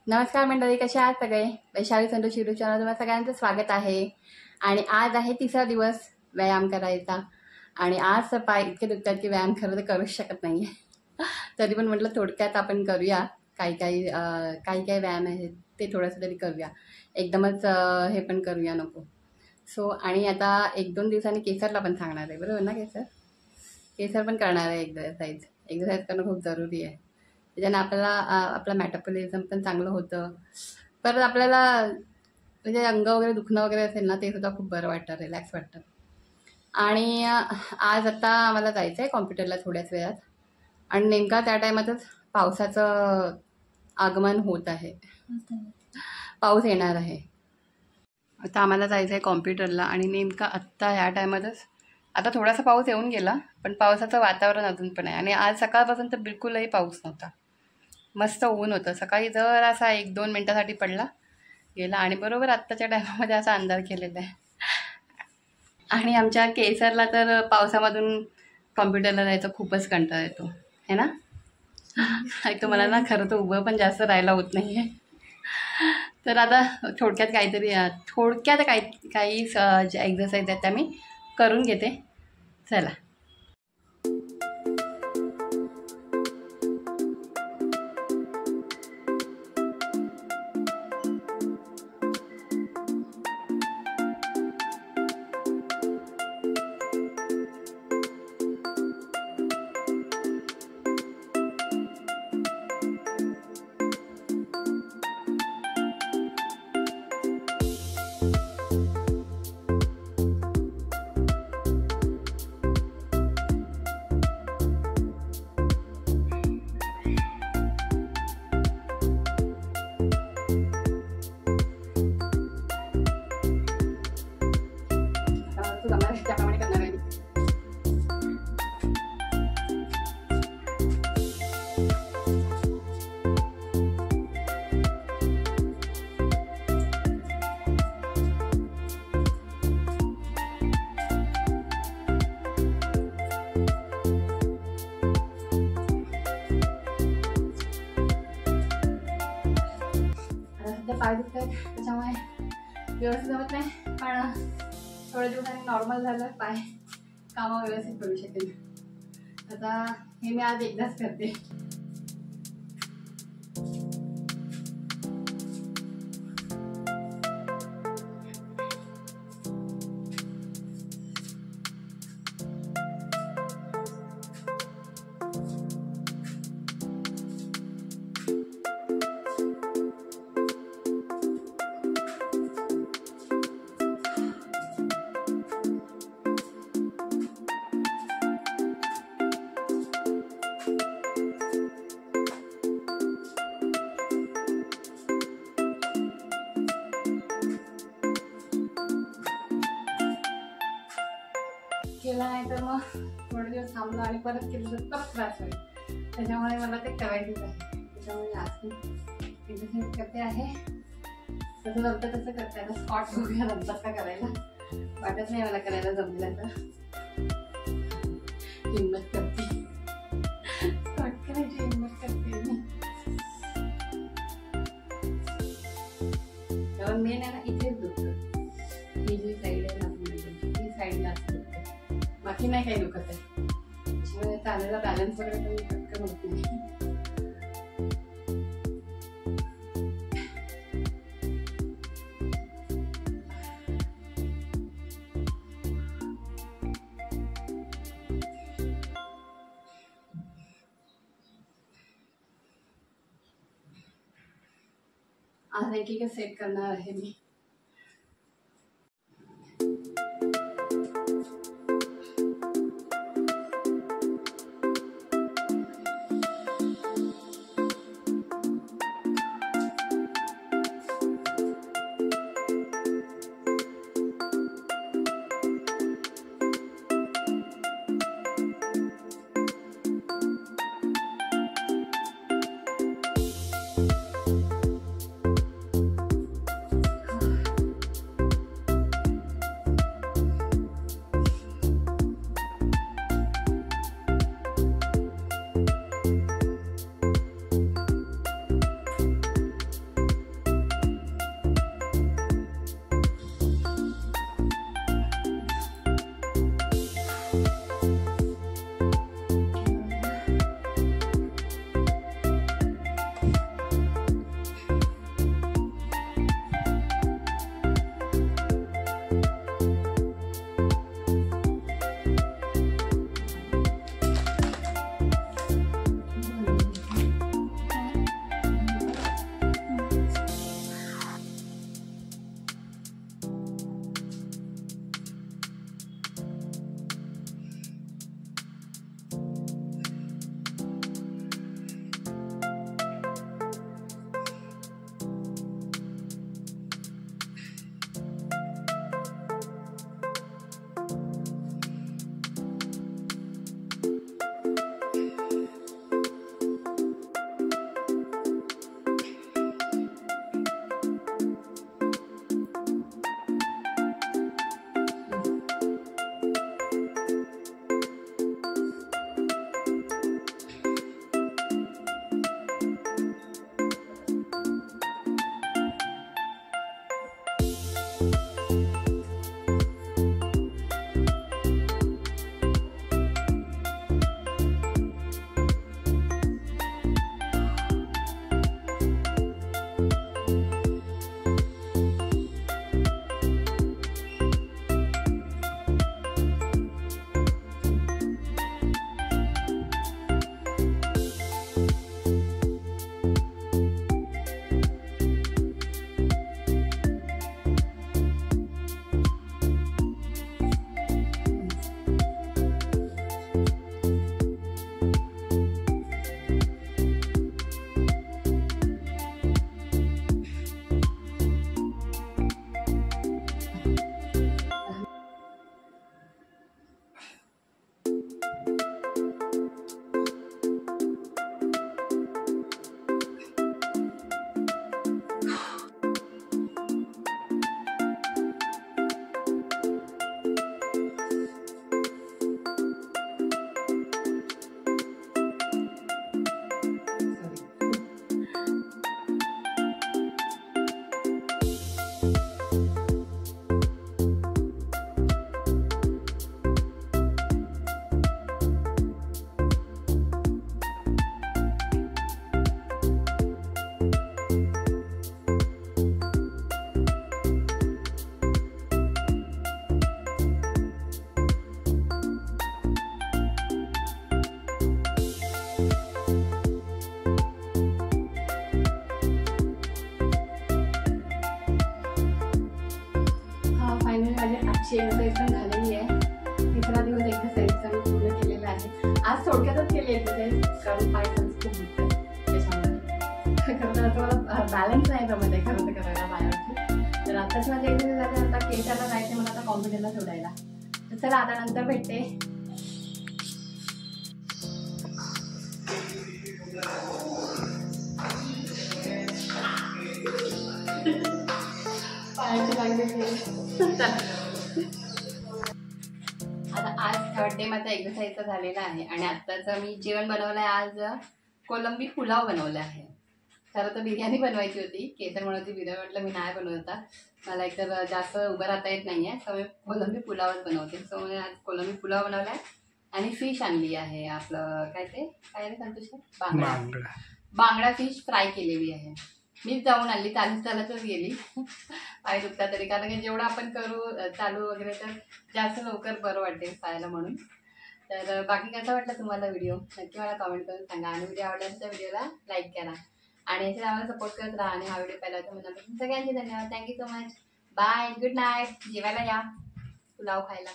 नमस्कार मंडळी, कसे आहात सगळे? वैशाली संतोष यूट्यूब चॅनल तुम्हाला सगळ्यांचं स्वागत आहे. आणि आज आहे तिसरा दिवस व्यायाम करायचा. आणि आज पाय इतके दुखतात की व्यायाम खरं तर करूच शकत नाही आहे. तरी पण म्हटलं थोडक्यात आपण करूया. काही व्यायाम आहेत ते थोडंसं तरी करूया, एकदमच हे पण करूया नको. सो आणि आता 1-2 दिवसांनी केसरला पण सांगणार आहे, बरोबर ना? केसर पण करणार आहे. एक्झरसाईज करणं खूप जरुरी आहे. त्याच्यानं आपला मेटाबॉलिझम पण चांगलं होतं. परत आपल्याला म्हणजे अंग वगैरे दुखणं वगैरे असेल ना, ते सुद्धा खूप बरं वाटतं, रिलॅक्स वाटतं. आणि आज आता आम्हाला जायचं आहे कॉम्प्युटरला थोड्याच वेळात. आणि नेमका त्या टायमातच पावसाचं आगमन होत आहे. पाऊस येणार आहे. आता आम्हाला जायचं आहे कॉम्प्युटरला आणि नेमका आत्ता ह्या टायमातच. आता थोडासा पाऊस येऊन गेला, पण पावसाचं वातावरण अजून पण आहे. आणि आज सकाळपासून तर बिलकुलही पाऊस नव्हता. मस्त ऊन होतं. सकाळी जरासा 1-2 मिनटासाठी पडला गेला आणि बरोबर आत्ताच्या टायमामध्ये असा अंधार केलेला आहे. आणि आमच्या केसरला तर पावसामधून कॉम्प्युटरला जायचं खूपच कंटाळा येतो, है ना? एक मला ना खरं तर उभं पण जास्त राहायला होत नाही आहे. तर आता थोडक्यात काही ज्या एक्झरसाईज आहेत त्या मी करून घेते. चला. त्याप्रमाणे करणार आहे. पाय दुखतात त्याच्यामुळे व्यवस्थित जमत नाही, पण थोड्या दिवसांनी नॉर्मल झालं पाय कामं व्यवस्थित करू शकेल. आता हे मी आज एकदाच करते. केला नाही तर मग थोडे दिवस थांबलो आणि परत केलं तर परत त्रास होईल. त्याच्यामुळे मला ते करायचंच आहे. त्याच्यामुळे आज एक्सरसाइज करते आहे. तसं जमतं तसं करते. आता स्कॉट बघूया जमतात का करायला. वाटत नाही मला करायला जमलं तर. हिंमत करते, स्कॉट करायची हिंमत करते मी. तेव्हा मेन आहे ना, इथेच दुखतं. ही जी साईड आहे ना, ही साईडला असते, बाकी नाही काही दुखत आहे. त्याच्यामुळे चालायला बॅलन्स वगैरे पण पटकन होत नाही. आज एक सेट करणार आहे मी. तर असं मला बॅलन्स नाही जमत आहे खरं तर करायला पायावरती. तर आताच माझे एक्सरसाइज झाले, आता केसाला जायचं मला, आता कॉम्प्युटरला सोडायला. तर चला आता नंतर भेटते. पायाची लागली. आता आज थर्ड डे माझा एक्सरसाइजचा झालेला आहे आणि आत्ताचं मी जेवण बनवलं आहे. आज कोलंबी पुलाव बनवला आहे. खरं तर बिर्याणी बनवायची होती, केसर म्हणत बिर्याणी, म्हटलं मी नाही बनवत. मला एकतर जास्त उभं राहता येत नाही आहे, सो मी कोलंबी पुलावच बनवते. सो मी आज कोलंबी पुलाव बनवला आहे आणि फिश आणली आहे. आपलं काय ते काय रे संतोष, बांगडा फिश फ्राय केलेली आहे. मीच जाऊन आणली, चालतच गेली. पाय दुखता तरी, कारण की जेवढं आपण करू चालू वगैरे तर जास्त लवकर बरं वाटेल खायला म्हणून. तर बाकी कसं वाटलं तुम्हाला व्हिडिओ नक्की मला कमेंट करून सांगा. आणि व्हिडिओ आवडला तर व्हिडिओला लाईक करा आणि याच्यात आम्हाला सपोर्ट करत राहा. आणि हा व्हिडिओ पाहिला तर मनापासून सगळ्यांचे धन्यवाद. Thank you so much. Bye, good night. जेवायला या, पुलाव खायला.